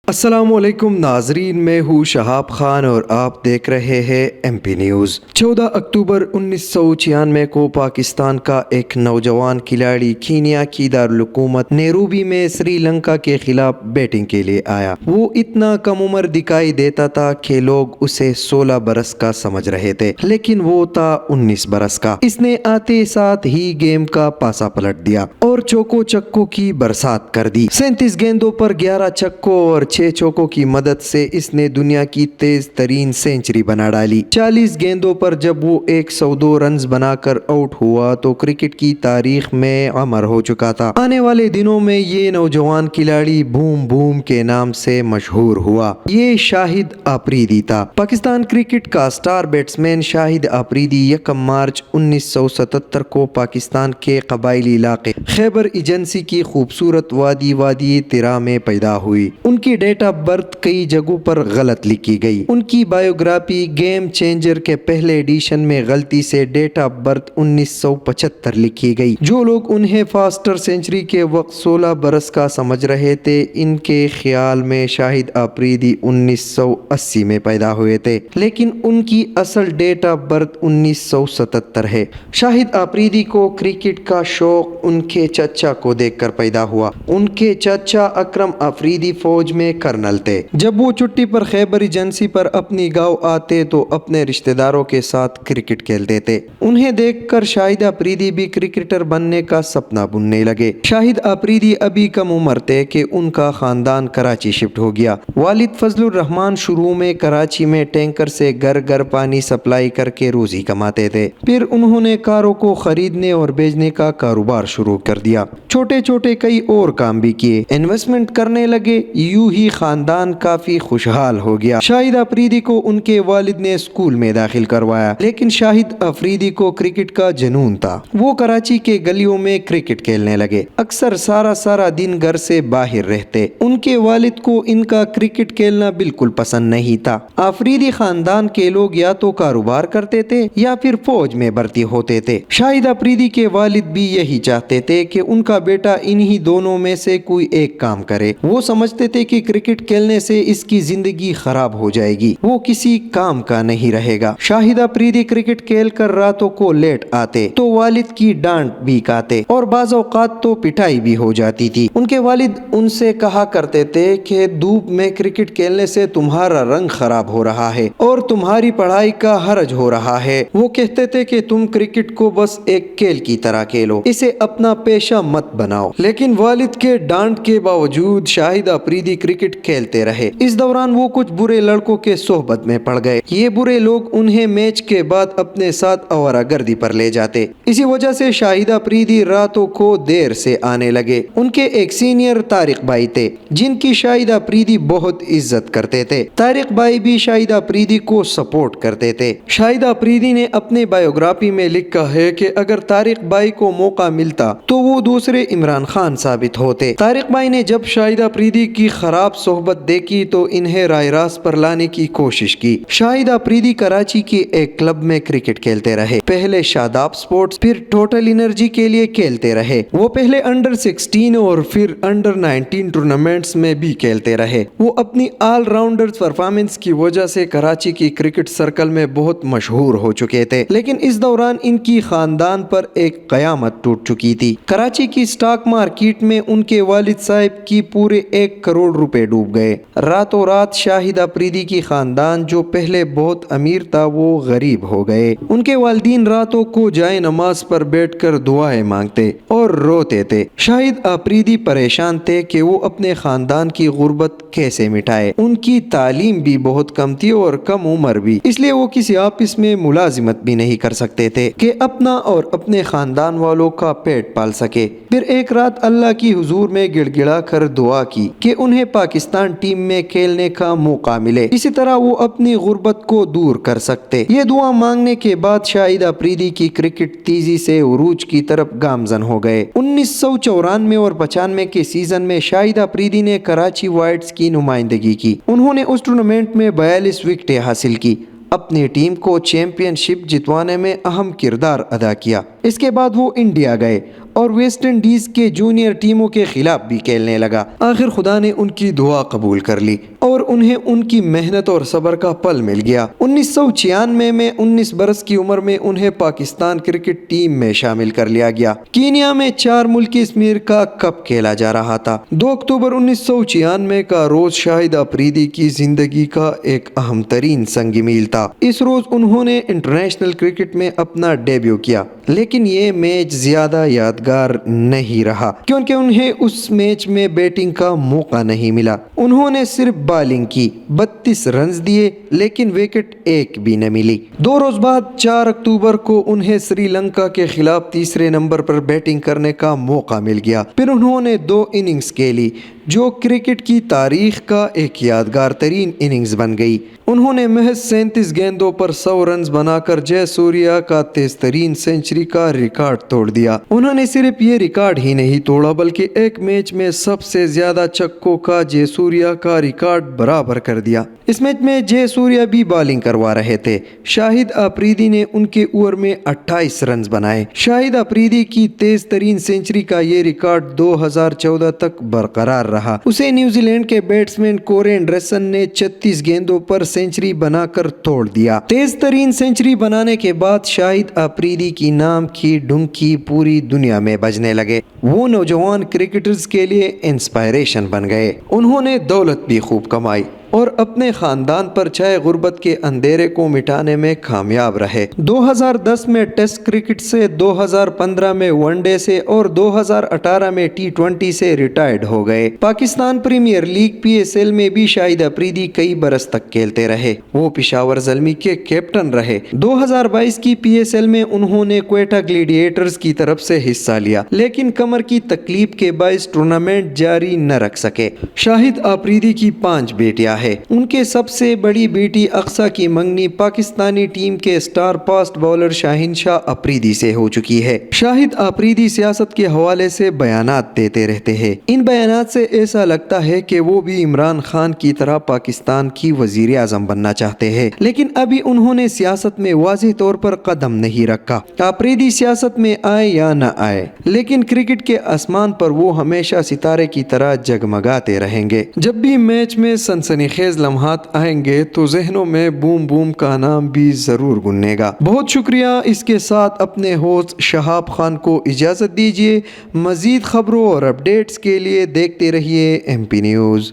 السلام علیکم ناظرین، میں ہوں شہاب خان اور آپ دیکھ رہے ہیں ایم پی نیوز۔ 14 اکتوبر 1996 کو پاکستان کا ایک نوجوان کھلاڑی کینیا کی دارالحکومت نیروبی میں سری لنکا کے خلاف بیٹنگ کے لیے آیا۔ وہ اتنا کم عمر دکھائی دیتا تھا کہ لوگ اسے 16 برس کا سمجھ رہے تھے، لیکن وہ تھا 19 برس کا۔ اس نے آتے ساتھ ہی گیم کا پاسا پلٹ دیا اور چوکو چکوں کی برسات کر دی۔ 37 گیندوں پر 11 چکوں اور 6 چوکوں کی مدد سے اس نے دنیا کی تیز ترین سینچری بنا ڈالی۔ 40 گیندوں پر جب وہ 102 رنز بنا کر آؤٹ ہوا تو کرکٹ کی تاریخ میں امر ہو چکا تھا۔ آنے والے دنوں میں یہ نوجوان کھلاڑی بوم بوم کے نام سے مشہور ہوا۔ یہ شاہد آفریدی تھا۔ پاکستان کرکٹ کا سٹار بیٹسمین شاہد آفریدی 1 مارچ 1977 کو پاکستان کے قبائلی علاقے خیبر ایجنسی کی خوبصورت وادی ترا میں پیدا ہوئی۔ ان کی ڈیٹ آف برتھ کئی جگہوں پر غلط لکھی گئی۔ ان کی بایوگرافی گیم چینجر کے پہلے ایڈیشن میں غلطی سے ڈیٹ آف برتھ 1975 لکھی گئی۔ جو لوگ انہیں فاسٹر سینچری کے وقت 16 برس کا سمجھ رہے تھے، ان کے خیال میں شاہد آفریدی 1980 میں پیدا ہوئے تھے، لیکن ان کی اصل ڈیٹ آف برتھ 1977 ہے۔ شاہد آفریدی کو کرکٹ کا شوق ان کے چچا کو دیکھ کر پیدا ہوا۔ ان کے چچا اکرم آفریدی فوج میں کرنل تھے۔ جب وہ چھٹی پر خیبر ایجنسی پر اپنی گاؤں آتے تو اپنے رشتہ داروں کے ساتھ کرکٹ کھیلتے تھے۔ انہیں دیکھ کر شاہد آفریدی بھی کرکٹر بننے کا سپنا بننے لگے۔ شاہد آفریدی ابھی کم عمر تھے کہ ان کا خاندان کراچی شفٹ ہو گیا۔ والد فضل الرحمان شروع میں کراچی میں ٹینکر سے گھر گھر پانی سپلائی کر کے روزی کماتے تھے۔ پھر انہوں نے کاروں کو خریدنے اور بیچنے کا کاروبار شروع کر دیا۔ چھوٹے چھوٹے کئی اور کام بھی کیے، انویسٹمنٹ کرنے لگے۔ یوں ہی خاندان کافی خوشحال ہو گیا۔ شاہد آفریدی کو ان کے والد نے اسکول میں داخل کروایا، لیکن شاہد آفریدی کو کرکٹ کا جنون تھا۔ وہ کراچی کے گلیوں میں کرکٹ کھیلنے لگے، اکثر سارا دن گھر سے باہر رہتے۔ ان کے والد کو ان کا کرکٹ کھیلنا بالکل پسند نہیں تھا۔ آفریدی خاندان کے لوگ یا تو کاروبار کرتے تھے یا پھر فوج میں بھرتی ہوتے تھے۔ شاہد آفریدی کے والد بھی یہی چاہتے تھے کہ ان کا بیٹا انہی دونوں میں سے کوئی ایک کام کرے۔ وہ سمجھتے تھے کہ کرکٹ کھیلنے سے اس کی زندگی خراب ہو جائے گی، وہ کسی کام کا نہیں رہے گا۔ شاہد آفریدی کرکٹ کھیل کر راتوں کو لیٹ آتے تو والد کی ڈانٹ بھی کھاتے اور بعض اوقات تو پٹائی بھی ہو جاتی تھی۔ ان کے والد ان سے کہا کرتے تھے کہ دھوپ میں کرکٹ کھیلنے سے تمہارا رنگ خراب ہو رہا ہے اور تمہاری پڑھائی کا حرج ہو رہا ہے۔ وہ کہتے تھے کہ تم کرکٹ کو بس ایک کھیل کی طرح کھیلو، اسے اپنا پیشہ مت بناؤ۔ لیکن والد کے ڈانٹ کے باوجود شاہد آفریدی کرکٹ کھیلتے رہے۔ اس دوران وہ کچھ برے لڑکوں کے صحبت میں پڑ گئے۔ یہ برے لوگ انہیں میچ کے بعد اپنے ساتھ آوارہ گردی پر لے جاتے۔ اسی وجہ سے شاہد آفریدی راتوں کو دیر سے آنے لگے۔ ان کے ایک سینئر طارق بھائی تھے جن کی شاہد آفریدی بہت عزت کرتے تھے۔ طارق بھائی بھی شاہد آفریدی کو سپورٹ کرتے تھے۔ شاہد آفریدی نے اپنے بایوگرافی میں لکھا ہے کہ اگر طارق بھائی کو موقع ملتا تو وہ دوسرے عمران خان ثابت ہوتے۔ طارق بھائی نے جب شاہد آفریدی کی خراب صحبت دیکھی تو انہیں راہ راست پر لانے کی کوشش کی۔ شاہد آفریدی کراچی کے ایک کلب میں کرکٹ کھیلتے رہے۔ پہلے شاداب سپورٹس پھر ٹوٹل انرجی کے لیے کھیلتے رہے۔ وہ پہلے انڈر 16 اور پھر انڈر 19 ٹورنامنٹس میں بھی کھیلتے رہے۔ وہ اپنی آل راؤنڈر پرفارمنس کی وجہ سے کراچی کی کرکٹ سرکل میں بہت مشہور ہو چکے تھے، لیکن اس دوران ان کی خاندان پر ایک قیامت ٹوٹ چکی تھی۔ کراچی کی سٹاک مارکیٹ میں ان کے والد صاحب کی پورے 1 کروڑ روپے ڈوب گئے۔ راتوں رات شاہد آفریدی کی خاندان جو پہلے بہت امیر تھا وہ غریب ہو گئے۔ ان کے والدین راتوں کو جائے نماز پر بیٹھ کر دعائیں مانگتے اور روتے تھے۔ شاہد آفریدی پریشان تھے کہ وہ اپنے خاندان کی غربت کیسے مٹائے۔ ان کی تعلیم بھی بہت کم تھی اور کم عمر بھی، اس لیے وہ کسی آفس میں ملازمت بھی نہیں کر سکتے تھے کہ اپنا اور اپنے خاندان والوں کا پیٹ پال سکے۔ پھر ایک رات اللہ کی حضور میں گڑ گڑا کر دعا کی کہ انہیں پاکستان ٹیم میں کھیلنے کا موقع ملے، اسی طرح وہ اپنی غربت کو دور کر سکتے۔ یہ دعا مانگنے کے بعد شاہد آفریدی کی کرکٹ تیزی سے عروج کی طرف گامزن ہو گئے۔ 1994 اور 95 کے سیزن میں شاہد آفریدی نے کراچی وائٹس کی نمائندگی کی۔ انہوں نے اس ٹورنامنٹ میں 42 وکٹیں حاصل کی، اپنی ٹیم کو چیمپئن شپ جتوانے میں اہم کردار ادا کیا۔ اس کے بعد وہ انڈیا گئے اور ویسٹ انڈیز کے جونیئر ٹیموں کے خلاف بھی کھیلنے لگا۔ آخر خدا نے ان کی دعا قبول کر لی اور انہیں ان کی محنت اور صبر کا پھل مل گیا۔ 1996 میں 19 برس کی عمر میں انہیں پاکستان کرکٹ ٹیم میں شامل کر لیا گیا۔ کینیا میں 4 ملکی اسمیر کا کپ کھیلا جا رہا تھا۔ 2 اکتوبر 1996 کا روز شاہد آفریدی کی زندگی کا ایک اہم ترین سنگ میل تھا۔ اس روز انہوں نے انٹرنیشنل کرکٹ میں اپنا ڈیبیو کیا، لیکن یہ میچ زیادہ یادگار نہیں رہا کیونکہ انہیں اس میچ میں بیٹنگ کا موقع نہیں ملا۔ انہوں نے صرف بالنگ کی، 32 رنز دیے، لیکن وکٹ ایک بھی نہ ملی۔ 2 روز بعد 4 اکتوبر کو انہیں سری لنکا کے خلاف تیسرے نمبر پر بیٹنگ کرنے کا موقع مل گیا۔ پھر انہوں نے 2 اننگز کھیلی جو کرکٹ کی تاریخ کا ایک یادگار ترین اننگز بن گئی۔ انہوں نے محض 37 گیندوں پر 100 رنز بنا کر جے سوریا کا تیز ترین سنچری کا ریکارڈ توڑ دیا۔ انہوں نے صرف یہ ریکارڈ ہی نہیں توڑا بلکہ ایک میچ میں سب سے زیادہ چھکوں کا جے سوریا کا ریکارڈ برابر کر دیا۔ اس میچ میں جے سوریا بھی بالنگ کروا رہے تھے۔ شاہد آفریدی نے ان کے اوور میں 28 رنز بنائے۔ شاہد آفریدی کی تیز ترین سنچری کا یہ ریکارڈ 2014 تک برقرار رہا۔ اسے نیوزی لینڈ کے بیٹسمین کورے اینڈرسن نے 36 گیندوں پر سنچری بنا کر توڑ دیا۔ تیز ترین سنچری بنانے کے بعد شاہد آفریدی کی نام کی ڈنکی پوری دنیا میں بجنے لگے۔ وہ نوجوان کرکٹرز کے لیے انسپائریشن بن گئے۔ انہوں نے دولت بھی خوب کمائی اور اپنے خاندان پر چھائے غربت کے اندھیرے کو مٹانے میں کامیاب رہے۔ 2010 میں ٹیسٹ کرکٹ سے، 2015 میں ون ڈے سے اور 2018 میں T20 سے ریٹائرڈ ہو گئے۔ پاکستان پریمیئر لیگ PSL میں بھی شاہد آفریدی کئی برس تک کھیلتے رہے۔ وہ پشاور زلمی کے کیپٹن رہے۔ 2022 کی PSL میں انہوں نے کوئٹہ گلیڈیٹرز کی طرف سے حصہ لیا، لیکن کمر کی تکلیف کے باعث ٹورنامنٹ جاری نہ رکھ سکے۔ شاہد آفریدی کی 5 بیٹیاں ہیں۔ ان کے سب سے بڑی بیٹی اقصیٰ کی منگنی پاکستانی ٹیم کے سٹار فاسٹ بولر شاہین شاہ آفریدی سے ہو چکی ہے۔ شاہد آفریدی سیاست کے حوالے سے بیانات دیتے رہتے ہیں۔ ان بیانات سے ایسا لگتا ہے کہ وہ بھی عمران خان کی طرح پاکستان کی وزیر اعظم بننا چاہتے ہیں، لیکن ابھی انہوں نے سیاست میں واضح طور پر قدم نہیں رکھا۔ آفریدی سیاست میں آئے یا نہ آئے، لیکن کرکٹ کے آسمان پر وہ ہمیشہ ستارے کی طرح جگمگاتے رہیں گے۔ جب بھی میچ میں سنسنی خیز لمحات آئیں گے تو ذہنوں میں بوم بوم کا نام بھی ضرور گنجے گا۔ بہت شکریہ۔ اس کے ساتھ اپنے ہوسٹ شہاب خان کو اجازت دیجیے۔ مزید خبروں اور اپڈیٹس کے لیے دیکھتے رہیے MP نیوز۔